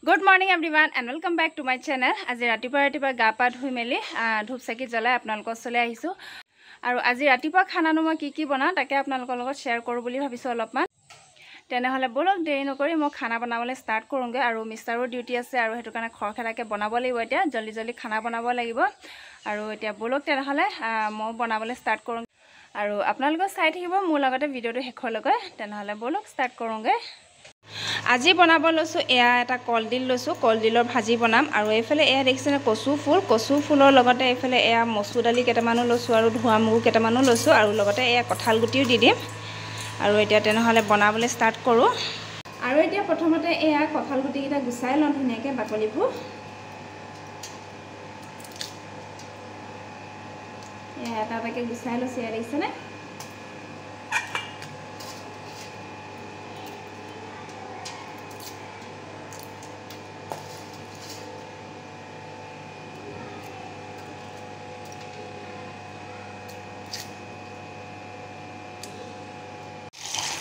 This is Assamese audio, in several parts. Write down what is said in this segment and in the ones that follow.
Good morning everyone and welcome back to my channel. আজি ৰাতিপুৱা গা পা ধুই মেলি ধূপ চাকি জ্বলাই আপোনালোকৰ ওচৰলৈ আহিছো আৰু আজি ৰাতিপুৱা খানানো মই কি বনাও তাকে আপোনালোকৰ লগত শেয়াৰ কৰো বুলি ভাবিছো অলপমান তেনেহলে বলক দেৰি নকৰি মই খানা বনাবলৈ ষ্টাৰ্ট কৰোঁগে আৰু মিষ্টাৰৰ ডিউটি আছে আৰু হেতু কাৰণে খৰখেলাকে বনাব লাগিব এতিয়া জলদি খানা বনাব লাগিব আৰু এতিয়া বলক তেনেহলে মই বনাবলৈ ষ্টাৰ্ট কৰোঁ আৰু আপোনালোকে চাই থাকিব মোৰ লগতে ভিডিওটো শেষলৈকে তেনেহলে বলক ষ্টাৰ্ট কৰোঁগে আজি বনাব লৈছো এয়া এটা কলডিল লৈছো কলডিলৰ ভাজি বনাম আৰু এইফালে এয়া দেখিছেনে কচু ফুলৰ লগতে এইফালে এয়া মসুৰ দালি কেটামানো লৈছো আৰু ধোৱা মুগু কেটামানো লৈছো আৰু লগতে এয়া কঁঠাল গুটিও দি দিম আৰু এতিয়া তেনেহলে বনাবলৈ ষ্টাৰ্ট কৰো আৰু এতিয়া প্ৰথমতে এয়া কঁঠাল গুটি কেটা গুছাই লওঁ ধুনীয়াকৈ বাকলিবোৰ এয়া এটাকে গুছাই লৈছো এয়া দেখিছেনে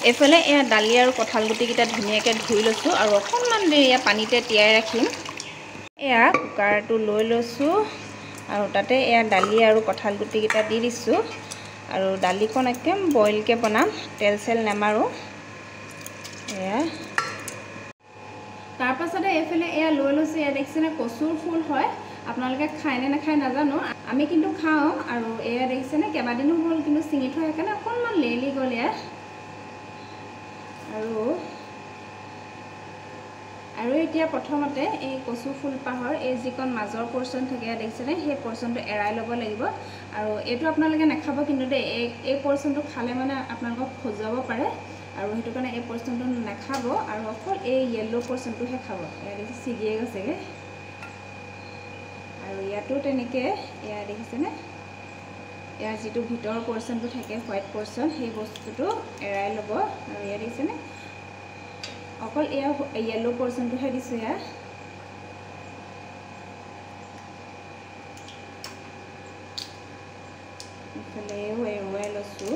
এফালে এয়া দালি আৰু কঁঠাল গুটি কেটা ধুনীয়াকৈ ধুই লৈছো আৰু অকণমান দেৰি এয়া পানীতে তিয়াই ৰাখিম এয়া কুকাৰটো লৈ লৈছো আৰু তাতে এয়া দালি আৰু কঁঠাল গুটি কেটা দি দিছো আৰু দালিকণ একদম বইলকে বনাম তেল চেল নেমাৰো এয়া তাৰ পাছতে এফালে এয়া লৈ লৈছো এয়া দেখিছেনে কচুৰ ফুল হয় আপোনালোকে খায় নে নাখায় নাজানো আমি কিন্তু খাওঁ আৰু এয়া দেখিছেনে কেবাদিনো হ'ল কিন্তু চিঙি থোৱা সেইকাৰণে অকণমান লেলি গ'ল এয়া আৰু এতিয়া প্ৰথমতে এই কচু ফুল পাহৰ এই যিকণ মাজৰ পোৰশন থাকে দেখিছেনে সেই পোৰশনটো এৰাই ল'ব লাগিব আৰু এইটো আপোনালোকে নাখাব কিন্তু এই পোৰশনটো খালে মানে আপোনালোকক খজুৱাব পাৰে আৰু হেতু কাৰণে এই পোৰশনটো নাখাব আৰু অকল এই ইয়েলো পোৰশনটোহে খাব এয়া দেখি চিগিয়ে গৈছেগে আৰু ইয়াতো তেনেকৈ এয়া দেখিছেনে ইয়াৰ যিটো ভিতৰৰ পোৰশনটো থাকে হোৱাইট পোৰশন সেই বস্তুটো এৰাই ল'ব আৰু ইয়া দেখিছেনে অকল এয়া ইয়েলো পোৰশনটোহে দিছো ইয়া ইফালে এৰুৱাই লৈছো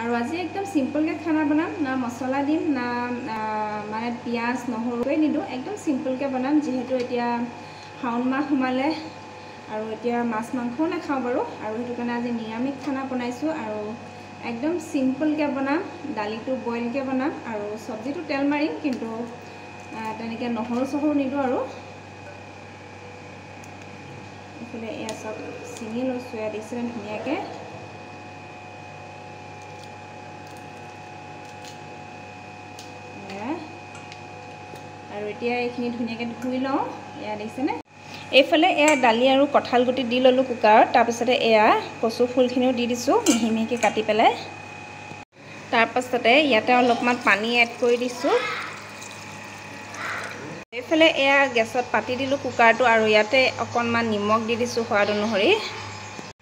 আৰু আজি একদম সিম্পলকে খানা বনাম না মছলা দিম না মানে পিঁয়াজ নহৰুৱে নিদো একদম সিম্পলকে বনাম যেহেতু এতিয়া শাওন মাহ সোমালে আৰু এতিয়া মাছ মাংসও নাখাওঁ বাৰু আৰু হেতু কাৰণে আজি নিৰামিষ খানা বনাইছো আৰু একদম সিম্পলকে বনাম দালিটো বইলকে বনাম আৰু সবজিটো তেল মাৰিম কিন্তু তেনেকৈ নহৰু চহৰু নিদো আৰু এফালে এয়া সব চিঙি লৈছো এয়া দেখিছেনে ধুনীয়াকৈ আৰু এতিয়া এইখিনি ধুনীয়াকৈ ধুই লওঁ এয়া দেখিছেনে এইফালে এয়া দালি আৰু কঁঠাল গুটি দি ললো কুকাৰত তাৰ পিছতে এয়া কচু ফুলখিনিও দি দিছো মিহি মিহিকৈ কাটি পেলাই তাৰ পাছতে ইয়াতে অলপমান পানী এড কৰি দিছো এইফালে এয়া গেছত পাতি দিলো কুকাৰটো আৰু ইয়াতে অকণমান নিমখ দি দিছো সোৱাদ অনুসৰি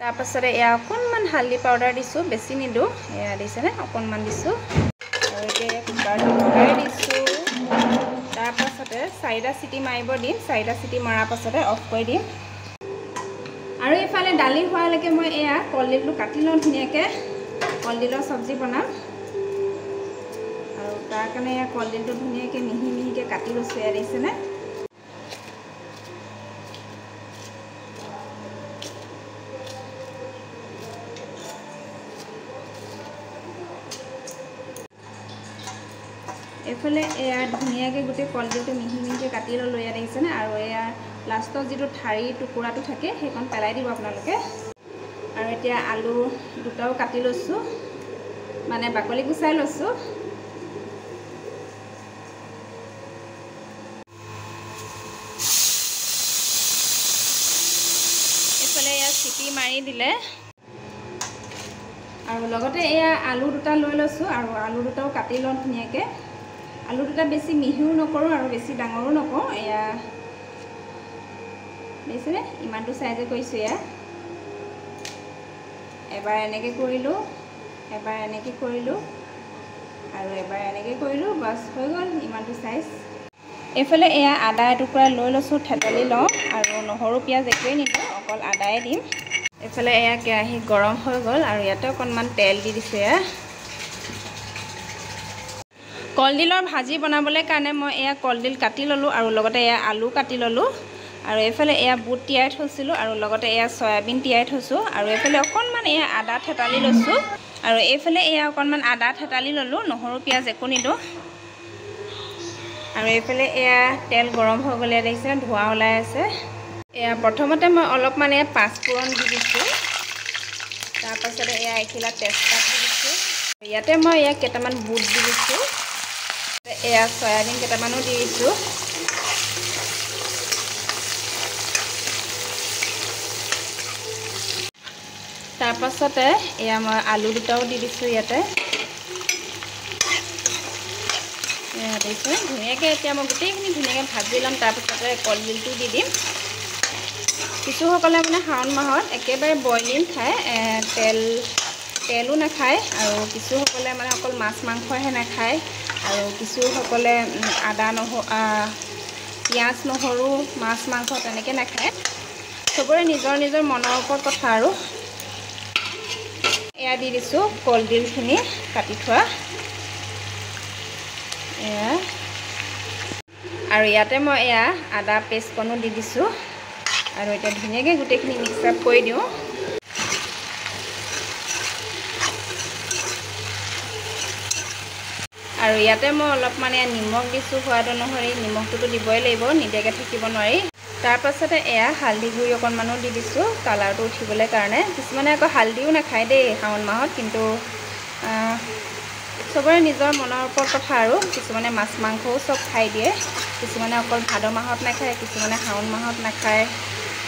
তাৰ পাছতে এয়া অকণমান হালধি পাউডাৰ দিছো বেছি নিদো এয়া দিছেনে অকণমান দিছো আৰু এতিয়া কুকাৰটো লগাই দিছো তাৰ পাছতে 4টা চিটি মাৰিব দিম 4টা চিটি মৰাৰ পাছতে অফ কৰি দিম আৰু ইফালে দালি হোৱালৈকে মই এয়া কলডিলটো কাটি লওঁ ধুনীয়াকৈ কলডিলৰ চব্জি বনাম আৰু তাৰ কাৰণে এয়া কলডিলটো ধুনীয়াকৈ মিহি মিহিকৈ কাটি লৈছো এয়া দেখিছেনে এফালে এয়া ধুনীয়াকৈ গোটেই কলডিলটো মিহি মিহিকৈ কাটি ললো এয়া দেখিছেনে আৰু এয়া লাষ্টত যিটো ঠাৰি টুকুৰাটো থাকে সেইখন পেলাই দিব আপোনালোকে আৰু এতিয়া আলু দুটাও কাটি লৈছো মানে বাকলি গুচাই লৈছো এফালে এয়া চিটি মাৰি দিলে আৰু লগতে এয়া আলু দুটা লৈ লৈছো আৰু আলু দুটাও কাটি লওঁ ধুনীয়াকৈ আলু দুটা বেছি মিহিও নকৰোঁ আৰু বেছি ডাঙৰো নকৰোঁ এয়া দেখিছেনে ইমানটো চাইজে কৰিছোঁ এয়া এবাৰ এনেকৈ কৰিলোঁ এবাৰ এনেকৈ কৰিলোঁ আৰু এবাৰ এনেকৈ কৰিলোঁ বাছ হৈ গ'ল ইমানটো চাইজ এইফালে এয়া আদা এটুকুৰা লৈ লৈছোঁ থেতলি লওঁ আৰু নহৰু পিঁয়াজ একোৱেই নিদিওঁ অকল আদায়ে দিম এইফালে এয়া কেৰাহী গৰম হৈ গ'ল আৰু ইয়াতে অকণমান তেল দি দিছোঁ এয়া কলডিলৰ ভাজি বনাবলৈ কাৰণে মই এয়া কলডিল কাটি ল'লোঁ আৰু লগতে এয়া আলু কাটি ল'লোঁ আৰু এইফালে এয়া বুট তিয়াই থৈছিলোঁ আৰু লগতে এয়া সয়াবিন তিয়াই থৈছোঁ আৰু এইফালে অকণমান এয়া আদা থেতালি লৈছোঁ আৰু এইফালে এয়া অকণমান আদা থেতালি ল'লোঁ নহৰু পিঁয়াজ একো নিদিওঁ আৰু এইফালে এয়া তেল গৰম হৈ গ'লে দেখিছে ধোঁৱা ওলাই আছে এয়া প্ৰথমতে মই অলপমান এয়া পাঁচফোৰণ দি দিছোঁ তাৰপাছতে এয়া এখিলা তেজপাত দি দিছোঁ ইয়াতে মই এয়া কেইটামান বুট দি দিছোঁ এয়া সয়াবিন কেইটামানো দি দিছোঁ তাৰপাছতে এয়া মই আলু দুটাও দি দিছোঁ ইয়াতে এয়া দিছোঁ ধুনীয়াকৈ এতিয়া মই গোটেইখিনি ধুনীয়াকৈ ভাজি ল'ম তাৰপাছতে কলডিলটো দি দিম কিছুসকলে মানে শাওণ মাহত একেবাৰে বইলিং খায় তেলো নাখায় আৰু কিছুসকলে মানে অকল মাছ মাংসহে নাখায় আৰু কিছুসকলে আদা নহৰু পিঁয়াজ নহৰু মাছ মাংস তেনেকৈ নাখায় চবৰে নিজৰ নিজৰ মনৰ ওপৰত কথা আৰু এয়া দি দিছোঁ কলডিলখিনি কাটি থোৱা এয়া আৰু ইয়াতে মই এয়া আদা পেষ্টকণো দি দিছোঁ আৰু এতিয়া ধুনীয়াকৈ গোটেইখিনি মিক্স আপ কৰি দিওঁ আৰু ইয়াতে মই অলপমান এয়া নিমখ দিছোঁ সোৱাদ অনুসৰি নিমখটোতো দিবই লাগিব নিদিয়াকৈ থাকিব নোৱাৰি তাৰপাছতে এয়া হালধি গুড়ি অকণমানো দি দিছোঁ কালাৰটো উঠিবলৈ কাৰণে কিছুমানে আকৌ হালধিও নাখায় দেই শাওণ মাহত কিন্তু চবৰে নিজৰ মনৰ ওপৰত কথা আৰু কিছুমানে মাছ মাংসও চব খাই দিয়ে কিছুমানে অকল ভাদ মাহত নাখায় কিছুমানে শাওণ মাহত নাখায়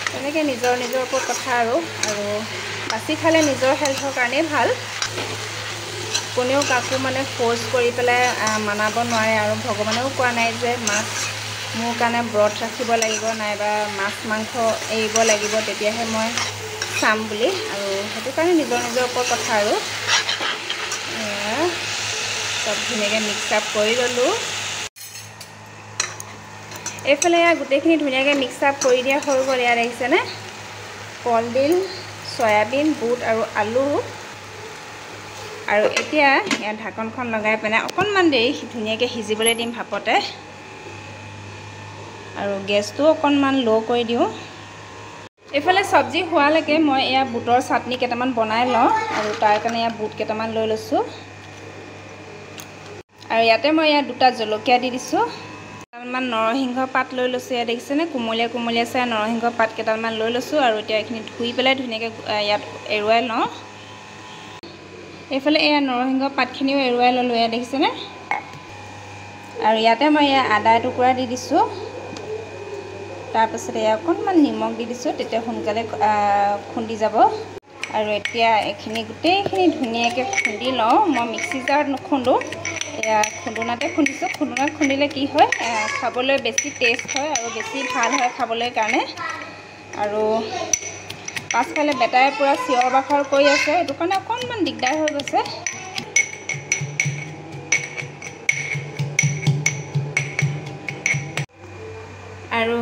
তেনেকৈ নিজৰ নিজৰ ওপৰত কথা আৰু বাছি খালে নিজৰ হেল্থৰ কাৰণেই ভাল কোনেও কাকো মানে ফ'ৰ্চ কৰি পেলাই মানাব নোৱাৰে আৰু ভগৱানেও কোৱা নাই যে মাছ মোৰ কাৰণে ব্ৰত ৰাখিব লাগিব নাইবা মাছ মাংস এৰিব লাগিব তেতিয়াহে মই চাম বুলি আৰু সেইটো কাৰণে নিজৰ নিজৰ ওপৰত কথা আৰু চব ধুনীয়াকৈ মিক্স আপ কৰি ল'লোঁ এইফালে গোটেইখিনি ধুনীয়াকৈ মিক্স আপ কৰি দিয়া হৈ গ'ল ইয়াত দেখিছেনে কলডিল সয়াবিন বুট আৰু আলু আৰু এতিয়া ইয়াত ঢাকনখন লগাই পেলাই অকণমান দেৰি ধুনীয়াকৈ সিজিবলৈ দিম ভাপতে আৰু গেছটো অকণমান ল' কৰি দিওঁ এইফালে চব্জি হোৱালৈকে মই এয়া বুটৰ চাটনি কেইটামান বনাই লওঁ আৰু তাৰ কাৰণে এয়া বুট কেইটামান লৈ লৈছোঁ আৰু ইয়াতে মই ইয়াত দুটা জলকীয়া দি দিছোঁ কেইটামান নৰসিংহ পাত লৈ লৈছোঁ ইয়াত দেখিছেনে কোমলীয়া কোমলীয়া চাই নৰসিংহ পাত কেইটামান লৈ লৈছোঁ আৰু এতিয়া এইখিনি ধুই পেলাই ধুনীয়াকৈ ইয়াত এৰুৱাই লওঁ এইফালে এয়া নৰসিংহ পাতখিনিও এৰুৱাই ল'লোঁ এয়া দেখিছেনে আৰু ইয়াতে মই এয়া আদা টুকুৰা দি দিছোঁ তাৰপাছতে এয়া অকণমান নিমখ দি দিছোঁ তেতিয়া সোনকালে খুন্দি যাব আৰু এতিয়া এইখিনি গোটেইখিনি ধুনীয়াকৈ খুন্দি লওঁ মই মিক্সি জাৰত নুখুন্দোঁ এয়া খুন্দুনাতে খুন্দিছোঁ খুন্দুনাত খুন্দিলে কি হয় খাবলৈ বেছি টেষ্ট হয় আৰু বেছি ভাল হয় খাবলৈ কাৰণে আৰু পাছফালে বেটাৰে পূৰা চিঞৰ বাখৰ কৰি আছে সেইটো কাৰণে অকণমান দিগদাৰ হৈ গৈছে আৰু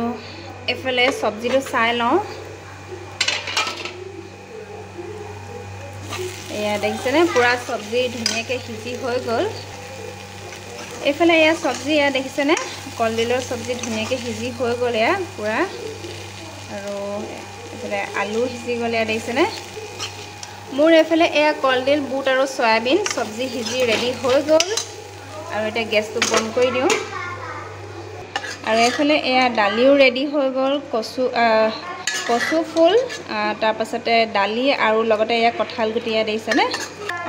এইফালে চব্জিটো চাই লওঁ এয়া দেখিছেনে পূৰা চব্জি ধুনীয়াকৈ সিজি হৈ গ'ল এইফালে এয়া চব্জি এয়া দেখিছেনে কলডিলৰ চব্জি ধুনীয়াকৈ সিজি হৈ গ'ল এয়া পূৰা আৰু এইফালে আলু সিজি গ'ল এয়া দেখিছেনে মোৰ এইফালে এয়া কলডিল বুট আৰু সয়াবিন চব্জি সিজি ৰেডি হৈ গ'ল আৰু এতিয়া গেছটো বন্ধ কৰি দিওঁ আৰু এইফালে এয়া দালিও ৰেডি হৈ গ'ল কচু ফুল তাৰপাছতে দালি আৰু লগতে এয়া কঁঠাল গুটি এয়া দেখিছেনে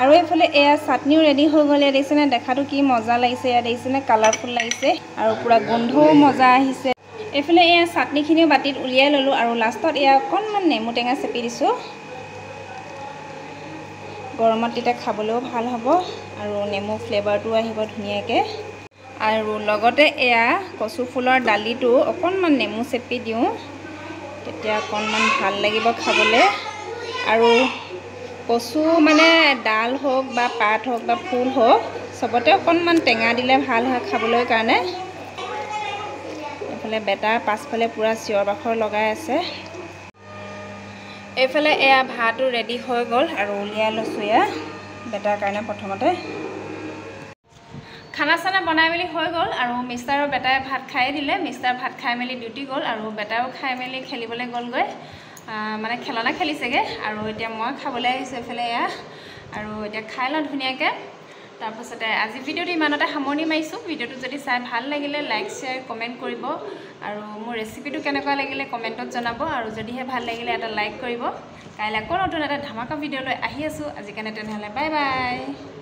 আৰু এইফালে এয়া চাটনিও ৰেডি হৈ গ'ল এয়া দেখিছেনে দেখাটো কি মজা লাগিছে এয়া দেখিছেনে কালাৰফুল লাগিছে আৰু পূৰা গোন্ধও মজা আহিছে এইফালে এয়া চাটনিখিনিও বাতিত উলিয়াই ল'লোঁ আৰু লাষ্টত এয়া অকণমান নেমু টেঙা চেপি দিছোঁ গৰমত তেতিয়া খাবলৈও ভাল হ'ব আৰু নেমু ফ্লেভাৰটো আহিব ধুনীয়াকৈ আৰু লগতে এয়া কচু ফুলৰ দালিটো অকণমান নেমু চেপি দিওঁ তেতিয়া অকণমান ভাল লাগিব খাবলৈ আৰু কচু মানে ডাল হওক বা পাত হওক বা ফুল হওক চবতে অকণমান টেঙা দিলে ভাল হয় খাবলৈ কাৰণে এইফালে বেটাৰ পাছফালে পূৰা চিঞৰ বাখৰ লগাই আছে এইফালে এয়া ভাতো ৰেডি হৈ গ'ল আৰু উলিয়াই লৈছোঁ এয়া বেটাৰ কাৰণে প্ৰথমতে খানা চানা বনাই মেলি হৈ গ'ল আৰু মিষ্টাৰ আৰু বেটাই ভাত খাই দিলে মিষ্টাৰ ভাত খাই মেলি ডিউটি গ'ল আৰু বেটাও খাই মেলি খেলিবলৈ গ'লগৈ মানে খেলনা খেলিছেগৈ আৰু এতিয়া মই খাবলৈ আহিছোঁ এইফালে এয়া আৰু এতিয়া খাই লওঁ ধুনীয়াকৈ তাৰপাছতে আজি ভিডিঅ'টো ইমানতে সামৰণি মাৰিছোঁ ভিডিঅ'টো যদি চাই ভাল লাগিলে লাইক শ্বেয়াৰ কমেণ্ট কৰিব আৰু মোৰ ৰেচিপিটো কেনেকুৱা লাগিলে কমেণ্টত জনাব আৰু যদিহে ভাল লাগিলে এটা লাইক কৰিব কাইলৈ আকৌ নতুন এটা ধামাকা ভিডিঅ' লৈ আহি আছোঁ আজি কাৰণে তেনেহ'লে বাই বাই